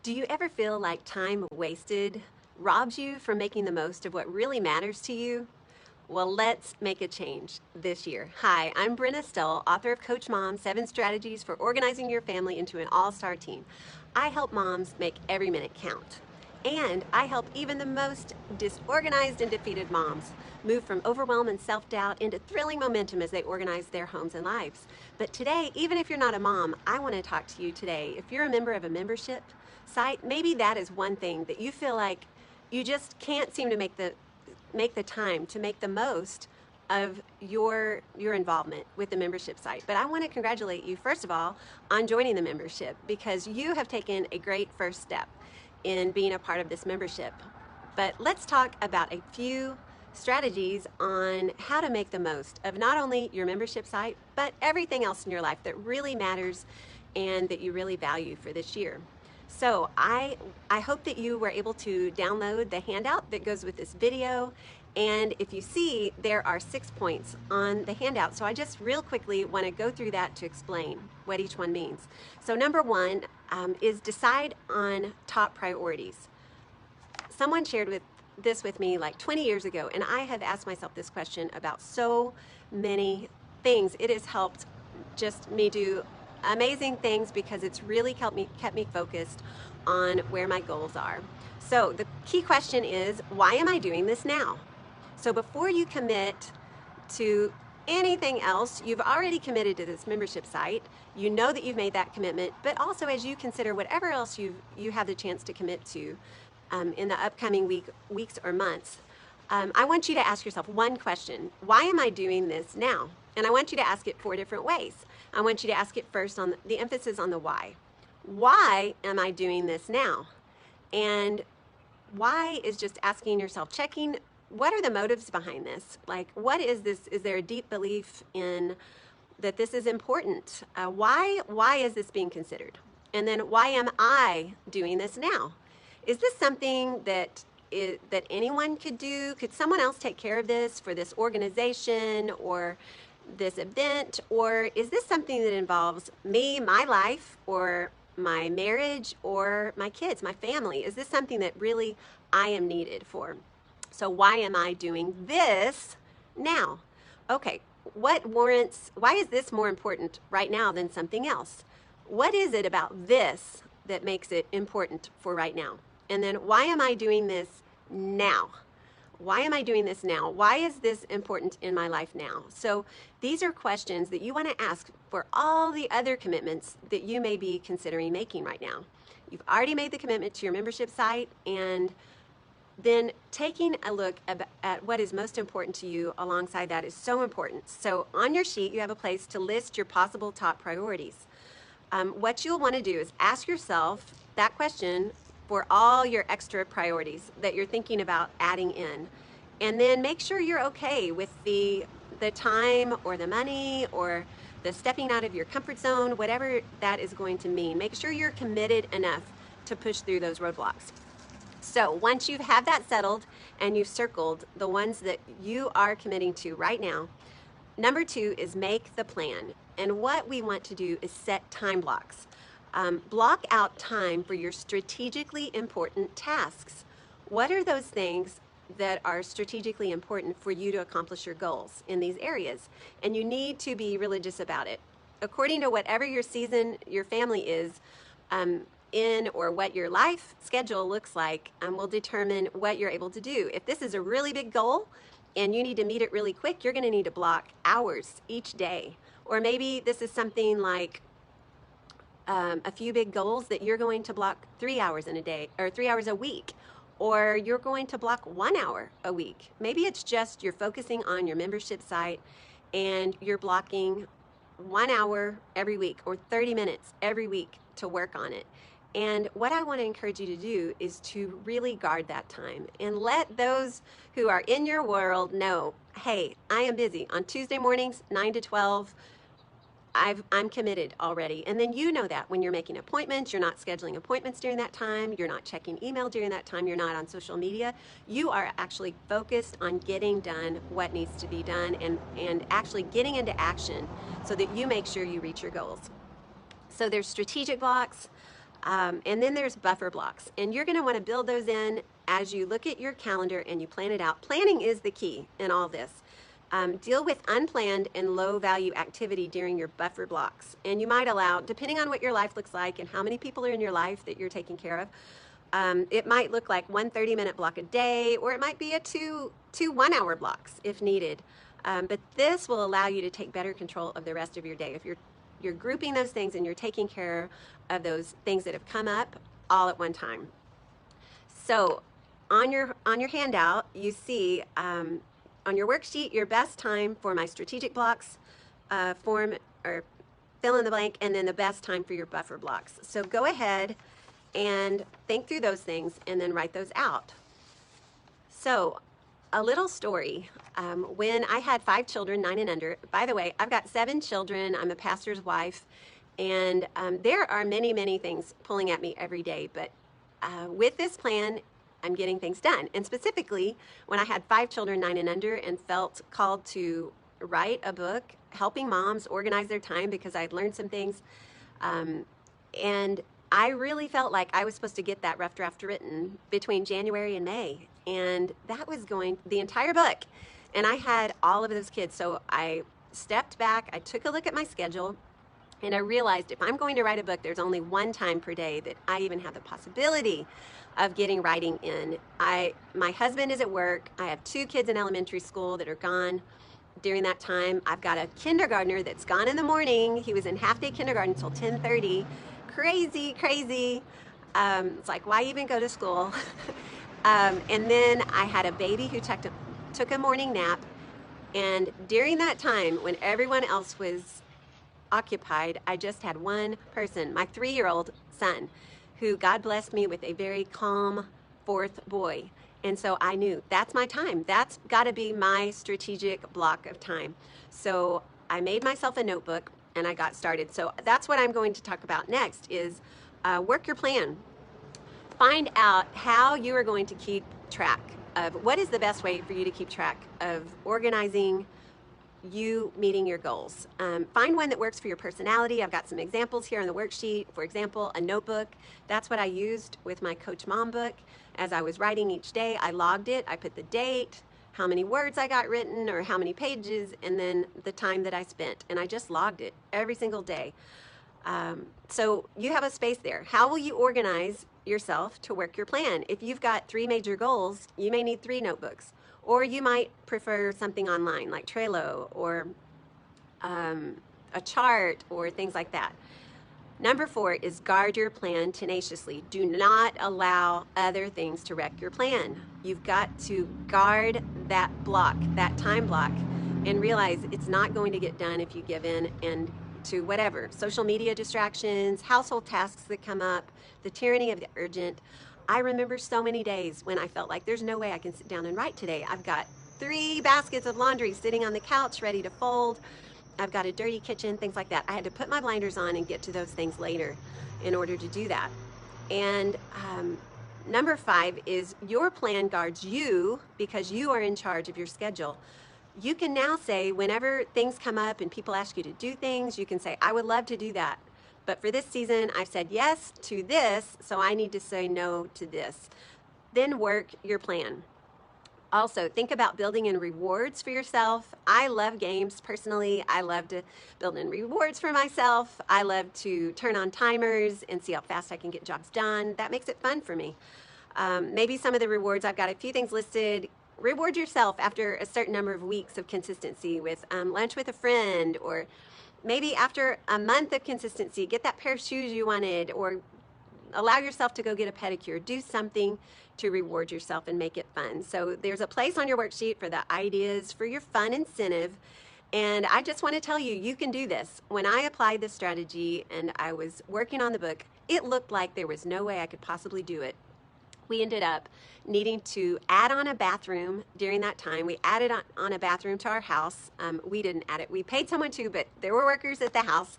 Do you ever feel like time wasted robs you from making the most of what really matters to you? Well, let's make a change this year. Hi, I'm Brenna Stell, author of Coach Mom 7 Strategies for Organizing Your Family into an All-Star Team. I help moms make every minute count. And I help even the most disorganized and defeated moms move from overwhelm and self-doubt into thrilling momentum as they organize their homes and lives. But today, even if you're not a mom, I want to talk to you today. If you're a member of a membership site, maybe that is one thing that you feel like you just can't seem to make the time to make the most of your involvement with the membership site. But I want to congratulate you, first of all, on joining the membership, because you have taken a great first step in being a part of this membership. But let's talk about a few strategies on how to make the most of not only your membership site, but everything else in your life that really matters and that you really value for this year. So I hope that you were able to download the handout that goes with this video. And if you see, there are 6 points on the handout. So I just real quickly want to go through that to explain what each one means. So number one is decide on top priorities. Someone shared this with me like 20 years ago, and I have asked myself this question about so many things. It has helped just me do amazing things because it's really kept me focused on where my goals are. So the key question is, why am I doing this now? So before you commit to anything else, you've already committed to this membership site. You know that you've made that commitment, but also as you consider whatever else you have the chance to commit to in the upcoming weeks or months, I want you to ask yourself one question. Why am I doing this now? And I want you to ask it 4 different ways. I want you to ask it first on the emphasis on the why. Why am I doing this now? And why is just asking yourself, checking what are the motives behind this? Like, what is this? Is there a deep belief in that this is important? Why is this being considered? And then why am I doing this now? Is this something that anyone could do? Could someone else take care of this for this organization or this event? Or is this something that involves me, my life, or my marriage, or my kids, my family? Is this something that really I am needed for? So why am I doing this now? Okay, why is this more important right now than something else? What is it about this that makes it important for right now? And then why am I doing this now? Why am I doing this now? Why is this important in my life now? So these are questions that you want to ask for all the other commitments that you may be considering making right now. You've already made the commitment to your membership site, and then taking a look at what is most important to you alongside that is so important. So on your sheet, you have a place to list your possible top priorities. What you'll want to do is ask yourself that question for all your extra priorities that you're thinking about adding in. And then make sure you're okay with the time or the money or the stepping out of your comfort zone, whatever that is going to mean. Make sure you're committed enough to push through those roadblocks. So once you have that settled and you've circled the ones that you are committing to right now, number 2 is make the plan. And what we want to do is set time blocks. Block out time for your strategically important tasks. What are those things that are strategically important for you to accomplish your goals in these areas? And you need to be religious about it. According to whatever your season, your family is in, or what your life schedule looks like, will determine what you're able to do. If this is a really big goal and you need to meet it really quick, you're going to need to block hours each day. Or maybe this is something like a few big goals that you're going to block 3 hours in a day or 3 hours a week, or you're going to block 1 hour a week. Maybe it's just you're focusing on your membership site and you're blocking 1 hour every week or 30 minutes every week to work on it. And what I want to encourage you to do is to really guard that time and let those who are in your world know, hey, I am busy on Tuesday mornings, 9 to 12. I'm committed already. And then you know that when you're making appointments, you're not scheduling appointments during that time, you're not checking email during that time, you're not on social media. You are actually focused on getting done what needs to be done and actually getting into action so that you make sure you reach your goals. So there's strategic blocks. And then there's buffer blocks, and you're going to want to build those in as you look at your calendar and you plan it out. Planning is the key in all this. Deal with unplanned and low value activity during your buffer blocks. And you might allow, depending on what your life looks like and how many people are in your life that you're taking care of, it might look like one 30-minute block a day, or it might be a two 1-hour blocks if needed. But this will allow you to take better control of the rest of your day. If you're grouping those things and you're taking care of those things that have come up all at one time. So on your handout, you see on your worksheet your best time for my strategic blocks, form or fill in the blank, and then the best time for your buffer blocks. So go ahead and think through those things and then write those out. So a little story. When I had 5 children, 9 and under, by the way, I've got 7 children, I'm a pastor's wife, and there are many, many things pulling at me every day, but with this plan, I'm getting things done. And specifically, when I had 5 children, 9 and under, and felt called to write a book, helping moms organize their time because I'd learned some things, and I really felt like I was supposed to get that rough draft written between January and May, and that was going the entire book, and I had all of those kids. So I stepped back, I took a look at my schedule, and I realized if I'm going to write a book, there's only one time per day that I even have the possibility of getting writing in. My husband is at work. I have 2 kids in elementary school that are gone during that time. I've got a kindergartner that's gone in the morning. He was in half-day kindergarten until 10:30. Crazy, crazy. It's like, why even go to school? And then I had a baby who took a morning nap. And during that time, when everyone else was occupied, I just had one person, my 3-year-old son, who God blessed me with a very calm 4th boy. And so I knew that's my time. That's got to be my strategic block of time. So I made myself a notebook and I got started. So that's what I'm going to talk about next is work your plan. Find out how you are going to keep track of what is the best way for you to keep track of organizing you meeting your goals. Find one that works for your personality. I've got some examples here on the worksheet. For example, a notebook. That's what I used with my Coach Mom book. As I was writing each day, I logged it. I put the date, how many words I got written, or how many pages, and then the time that I spent. And I just logged it every single day. So you have a space there. How will you organize yourself to work your plan? If you've got 3 major goals, you may need 3 notebooks. Or you might prefer something online like Trello or a chart or things like that. Number 4 is guard your plan tenaciously. Do not allow other things to wreck your plan. You've got to guard that block, that time block, and realize it's not going to get done if you give in and to whatever, social media distractions, household tasks that come up, the tyranny of the urgent. I remember so many days when I felt like there's no way I can sit down and write today. I've got 3 baskets of laundry sitting on the couch ready to fold. I've got a dirty kitchen, things like that. I had to put my blinders on and get to those things later in order to do that. And number 5 is your plan guards you because you are in charge of your schedule. You can now say whenever things come up and people ask you to do things, you can say, I would love to do that. But for this season, I've said yes to this, so I need to say no to this. Then work your plan. Also, think about building in rewards for yourself. I love games personally. I love to build in rewards for myself. I love to turn on timers and see how fast I can get jobs done. That makes it fun for me. Maybe some of the rewards, I've got a few things listed. Reward yourself after a certain number of weeks of consistency with lunch with a friend, or maybe after a month of consistency, get that pair of shoes you wanted, or allow yourself to go get a pedicure. Do something to reward yourself and make it fun. So there's a place on your worksheet for the ideas for your fun incentive. And I just want to tell you, you can do this. When I applied this strategy and I was working on the book, it looked like there was no way I could possibly do it. We ended up needing to add on a bathroom during that time. We added on a bathroom to our house. We didn't add it. We paid someone to, but there were workers at the house.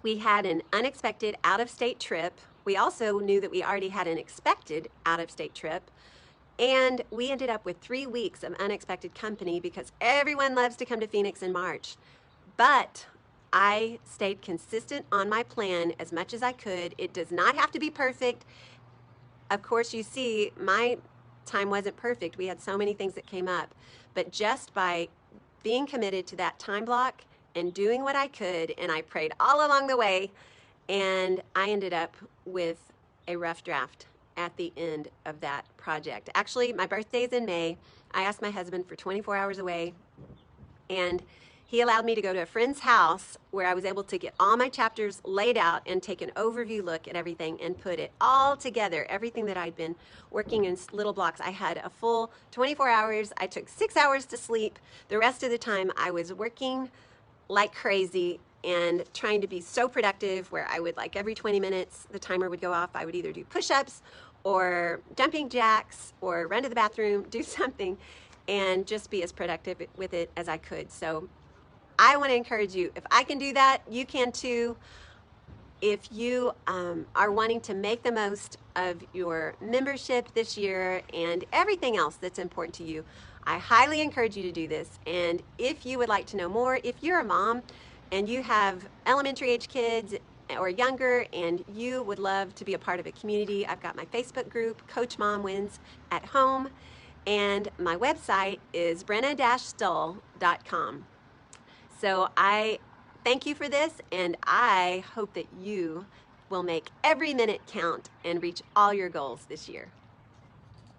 We had an unexpected out-of-state trip. We also knew that we already had an expected out-of-state trip. And we ended up with 3 weeks of unexpected company because everyone loves to come to Phoenix in March. But I stayed consistent on my plan as much as I could. It does not have to be perfect. Of course, you see, my time wasn't perfect. We had so many things that came up. But just by being committed to that time block and doing what I could, and I prayed all along the way, and I ended up with a rough draft at the end of that project. Actually, my birthday is in May. I asked my husband for 24 hours away, and he allowed me to go to a friend's house where I was able to get all my chapters laid out and take an overview look at everything and put it all together, everything that I'd been working in little blocks. I had a full 24 hours. I took 6 hours to sleep. The rest of the time I was working like crazy and trying to be so productive, where I would, like, every 20 minutes the timer would go off. I would either do push-ups or jumping jacks or run to the bathroom, do something, and just be as productive with it as I could. So I want to encourage you, if I can do that, you can too. If you are wanting to make the most of your membership this year and everything else that's important to you, I highly encourage you to do this. And if you would like to know more, if you're a mom and you have elementary age kids or younger and you would love to be a part of a community, I've got my Facebook group, Coach Mom Wins at Home, and my website is brenna-stull.com. So I thank you for this, and I hope that you will make every minute count and reach all your goals this year.